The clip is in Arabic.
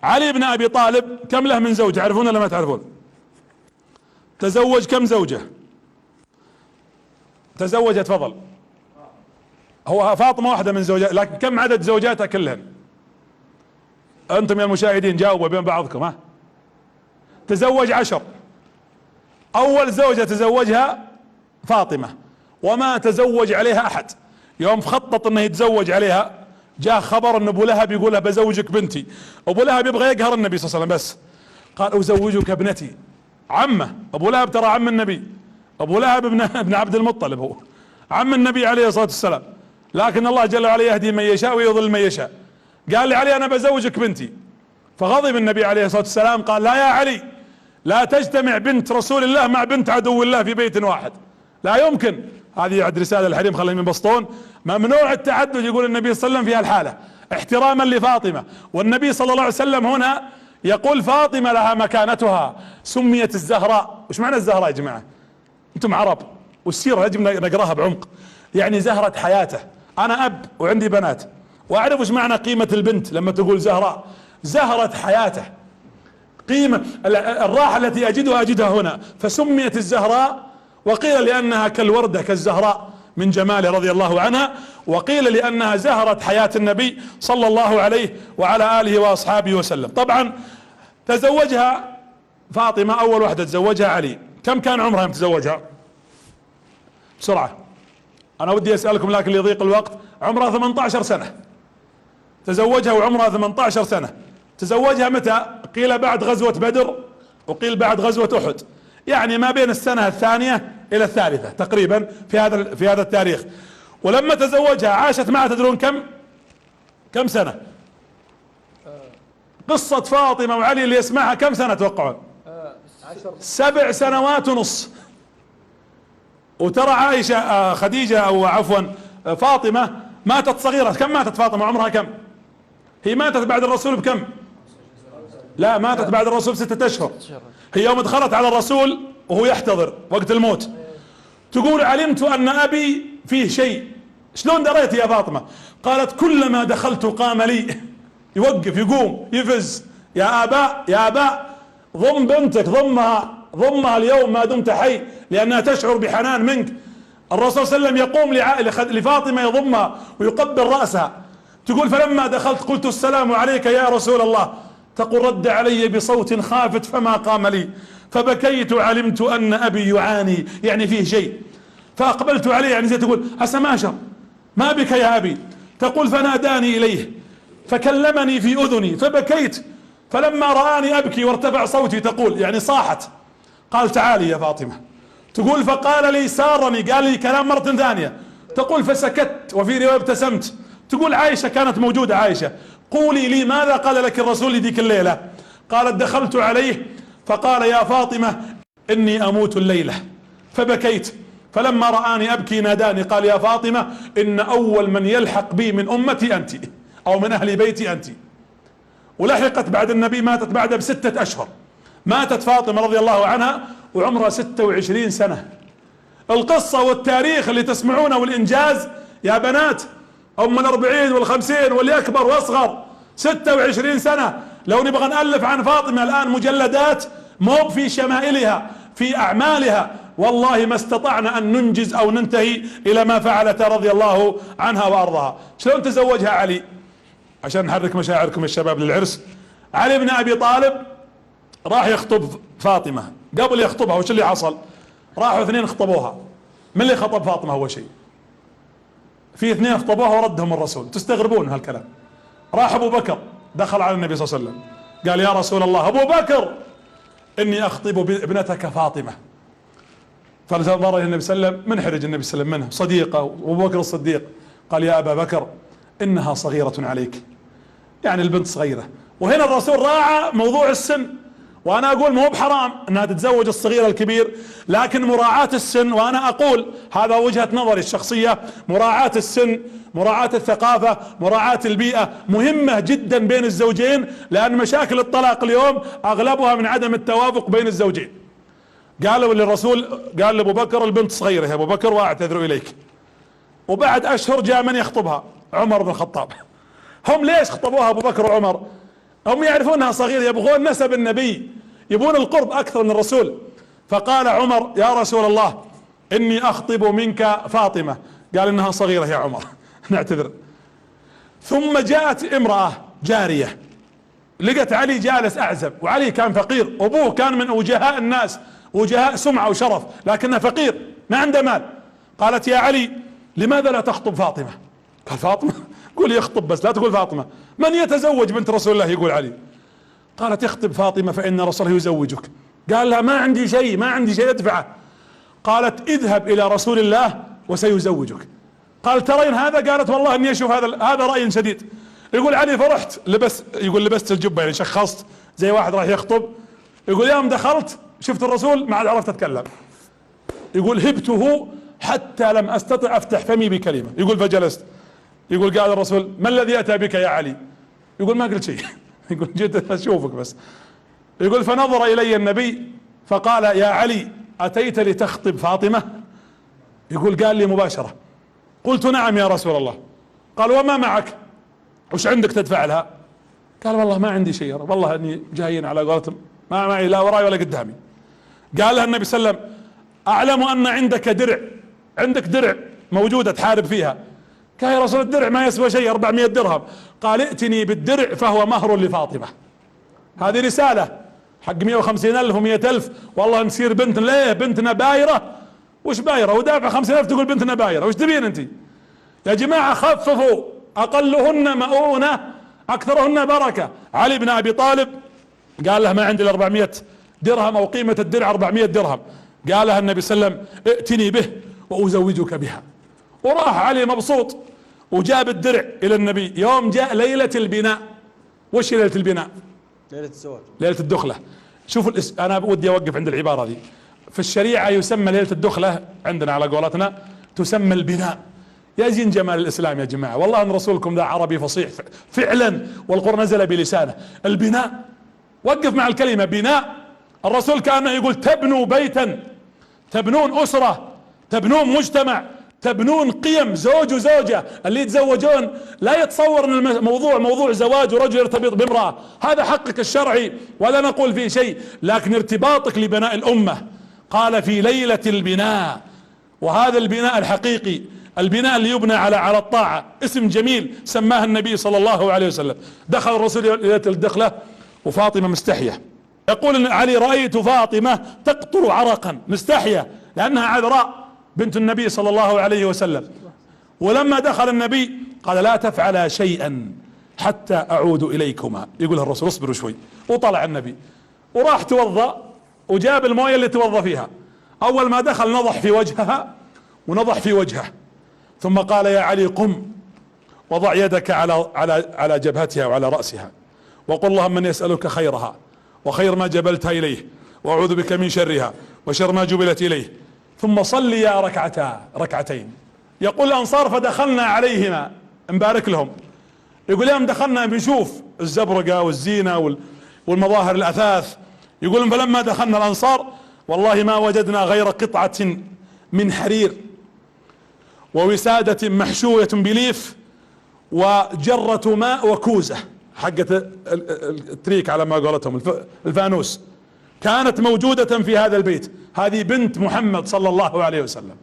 علي بن ابي طالب كم له من زوجة؟ تعرفون ولا ما تعرفون؟ تزوج كم زوجة؟ تزوج، تفضل. هو فاطمة واحدة من زوجات، لكن كم عدد زوجاتها كلهن؟ انتم يا المشاهدين جاوبوا بين بعضكم. ها، تزوج 10. اول زوجة تزوجها فاطمة، وما تزوج عليها احد. يوم خطط انه يتزوج عليها جاء خبر ان ابو لهب يقول له بزوجك بنتي. ابو لهب يبغى يقهر النبي صلى الله عليه وسلم، بس قال ازوجك ابنتي. عمه ابو لهب ترى عم النبي، ابو لهب ابن عبد المطلب، هو عم النبي عليه الصلاة والسلام، لكن الله جل وعلا يهدي من يشاء ويضل من يشاء. قال لي علي انا بزوجك بنتي، فغضب النبي عليه الصلاة والسلام قال لا يا علي، لا تجتمع بنت رسول الله مع بنت عدو الله في بيت واحد، لا يمكن. هذه عد رسالة الحريم، خليهم ينبسطون. ممنوع التعدد، يقول النبي صلى الله عليه وسلم في هالحالة احتراما لفاطمة. والنبي صلى الله عليه وسلم هنا يقول فاطمة لها مكانتها، سميت الزهراء. وش معنى الزهراء يا جماعة؟ انتم عرب والسيرة يجب نقراها بعمق. يعني زهرة حياته. انا اب وعندي بنات واعرف وش معنى قيمة البنت لما تقول زهراء، زهرة حياته، قيمة الراحة التي اجدها هنا، فسميت الزهراء. وقيل لانها كالوردة كالزهراء من جماله رضي الله عنها، وقيل لانها زهرة حياة النبي صلى الله عليه وعلى اله واصحابه وسلم. طبعا تزوجها فاطمة، اول واحدة تزوجها علي. كم كان عمرها يوم تزوجها؟ بسرعة انا ودي اسألكم لكن ليضيق الوقت. عمرها 18 سنة تزوجها، وعمرها 18 سنة. تزوجها متى؟ قيل بعد غزوة بدر، وقيل بعد غزوة احد، يعني ما بين السنة الثانية الى الثالثة تقريبا في هذا التاريخ. ولما تزوجها عاشت معها تدرون كم سنة؟ قصة فاطمة وعلي اللي يسمعها كم سنة توقعون؟ 7 سنوات ونص. وترى عائشة خديجة او عفوا فاطمة ماتت صغيرة. كم ماتت فاطمة؟ عمرها كم؟ هي ماتت بعد الرسول بكم؟ لا، ماتت بعد الرسول ب6 اشهر. هي يوم دخلت على الرسول وهو يحتضر وقت الموت تقول علمت ان ابي فيه شيء. شلون دريت يا فاطمة؟ قالت كلما دخلت قام لي، يوقف يقوم يفز، يا اباء ضم بنتك، ضمها اليوم ما دمت حي، لانها تشعر بحنان منك. الرسول صلى الله عليه وسلم يقوم لفاطمة يضمها ويقبل رأسها. تقول فلما دخلت قلت السلام عليك يا رسول الله، تقول رد علي بصوت خافت فما قام لي، فبكيت علمت ان ابي يعاني، يعني فيه شيء. فاقبلت عليه، يعني زي تقول عسى ما بك يا ابي. تقول فناداني اليه فكلمني في اذني فبكيت، فلما رآني ابكي وارتفع صوتي، تقول يعني صاحت، قال تعالي يا فاطمة. تقول فقال لي سارني، قال لي كلام مرة ثانية. تقول فسكت، وفي رواية ابتسمت. تقول عائشة كانت موجودة، عائشة قولي لي ماذا قال لك الرسول ذيك الليلة؟ قالت دخلت عليه فقال يا فاطمة اني اموت الليلة، فبكيت، فلما رآني ابكي ناداني قال يا فاطمة ان اول من يلحق بي من امتي انت، او من اهل بيتي انت. ولحقت بعد النبي، ماتت بعده ب6 اشهر. ماتت فاطمة رضي الله عنها وعمرها 26 سنة. القصة والتاريخ اللي تسمعونه والانجاز يا بنات، ام 40 وال50 واللي اكبر واصغر، 26 سنة. لو نبغى نألف عن فاطمة الان مجلدات، مو في شمائلها، في اعمالها، والله ما استطعنا ان ننجز او ننتهي الى ما فعلت رضي الله عنها وارضاها. شلون تزوجها علي؟ عشان نحرك مشاعركم الشباب للعرس. علي بن ابي طالب راح يخطب فاطمة. قبل يخطبها وش اللي حصل؟ راحوا 2 خطبوها. من اللي خطب فاطمة اول شيء؟ في 2 خطبوها وردهم الرسول. تستغربون هالكلام. راح ابو بكر دخل على النبي صلى الله عليه وسلم قال يا رسول الله ابو بكر اني اخطب ابنتك فاطمة. فنظر الى النبي صلى الله عليه وسلم، منحرج النبي صلى الله عليه وسلم منه، صديقه وابو بكر الصديق. قال يا ابا بكر انها صغيرة عليك، يعني البنت صغيرة. وهنا الرسول راعى موضوع السن. وانا اقول مو بحرام انها تتزوج الصغير الكبير، لكن مراعاة السن، وانا اقول هذا وجهة نظري الشخصية، مراعاة السن، مراعاة الثقافة، مراعاة البيئة مهمة جدا بين الزوجين، لان مشاكل الطلاق اليوم اغلبها من عدم التوافق بين الزوجين. قالوا للرسول، قال لابو بكر البنت صغيرة يا ابو بكر واعتذر اليك. وبعد اشهر جاء من يخطبها؟ عمر بن الخطاب. هم ليش خطبوها ابو بكر وعمر؟ هم يعرفونها صغيرة، يبغون نسب النبي، يبون القرب اكثر من الرسول. فقال عمر يا رسول الله اني اخطب منك فاطمة. قال انها صغيرة يا عمر نعتذر. ثم جاءت امرأة جارية، لقت علي جالس اعزب، وعلي كان فقير، ابوه كان من وجهاء الناس، وجهاء سمعة وشرف، لكنه فقير ما عنده مال. قالت يا علي لماذا لا تخطب فاطمة؟ قال فاطمة؟ قول يخطب بس لا تقول فاطمة، من يتزوج بنت رسول الله يقول علي. قالت اخطب فاطمة فإن رسول الله يزوجك. قال لها ما عندي شيء، ما عندي شيء ادفعه. قالت اذهب الى رسول الله وسيزوجك. قال ترين هذا؟ قالت والله اني اشوف هذا رأي شديد. يقول علي فرحت لبست الجبة، يعني شخصت زي واحد راح يخطب. يقول يوم دخلت شفت الرسول ما عاد عرفت اتكلم. يقول هبته حتى لم استطع افتح فمي بكلمة. يقول فجلست. يقول قال الرسول ما الذي اتى بك يا علي؟ يقول ما قلت شيء يقول جيت اشوفك بس. يقول فنظر الي النبي فقال يا علي اتيت لتخطب فاطمة؟ يقول قال لي مباشرة. قلت نعم يا رسول الله. قال وما معك؟ وش عندك تدفع لها؟ قال والله ما عندي شيء، والله اني جايين على قولتهم ما معي لا وراي ولا قدامي. قال لها النبي صلى الله عليه وسلم اعلم ان عندك درع، عندك درع موجودة تحارب فيها. قال يا رسول الدرع ما يسوى شيء 400 درهم. قال ائتني بالدرع فهو مهر لفاطمة. هذه رسالة حق 150,000 و100,000، والله نصير بنت ليه بنتنا بايرة. وش بايرة؟ ودافع 50,000 تقول بنتنا بايرة، وش تبين انت؟ يا جماعة خففوا، اقلهن مؤونة اكثرهن بركة. علي بن ابي طالب قال له ما عندي 400 درهم او قيمة الدرع 400 درهم. قال له النبي صلى الله عليه وسلم ائتني به وازوجك بها. وراح علي مبسوط وجاب الدرع الى النبي. يوم جاء ليلة البناء. وش ليلة البناء؟ ليلة الزواج، ليلة الدخلة. شوفوا انا ودي اوقف عند العبارة دي. في الشريعة يسمى ليلة الدخلة عندنا على قولتنا تسمى البناء. يا زين جمال الاسلام يا جماعة، والله ان رسولكم ذا عربي فصيح فعلا، والقرآن نزل بلسانه. البناء، وقف مع الكلمة بناء. الرسول كان يقول تبنوا بيتا، تبنون اسرة، تبنون مجتمع، تبنون قيم زوج وزوجة. اللي يتزوجون لا يتصور ان الموضوع موضوع زواج ورجل يرتبط بامرأة، هذا حقك الشرعي ولا نقول فيه شيء، لكن ارتباطك لبناء الامة. قال في ليلة البناء، وهذا البناء الحقيقي، البناء اللي يبنى على الطاعة. اسم جميل سماه النبي صلى الله عليه وسلم. دخل الرسول ليلة الدخلة وفاطمة مستحية. يقول إن علي رأيت فاطمة تقطر عرقا، مستحية لأنها عذراء بنت النبي صلى الله عليه وسلم. ولما دخل النبي قال لا تفعلا شيئا حتى أعود إليكما. يقول الرسول اصبروا شوي. وطلع النبي وراح توضأ وجاب المويه اللي توضأ فيها. أول ما دخل نضح في وجهها ونضح في وجهه، ثم قال يا علي قم وضع يدك على جبهتها وعلى رأسها وقل اللهم من يسألك خيرها وخير ما جبلتها إليه وأعوذ بك من شرها وشر ما جبلت إليه، ثم صلي يا ركعتين. يقول الأنصار فدخلنا عليهما نبارك لهم. يقول يوم دخلنا بنشوف الزبرقة والزينة والمظاهر الأثاث. يقول فلما دخلنا الأنصار والله ما وجدنا غير قطعة من حرير ووسادة محشوية بليف وجرة ماء وكوزة حقة التريك على ما قالتهم الفانوس، كانت موجودة في هذا البيت. هذه بنت محمد صلى الله عليه وسلم.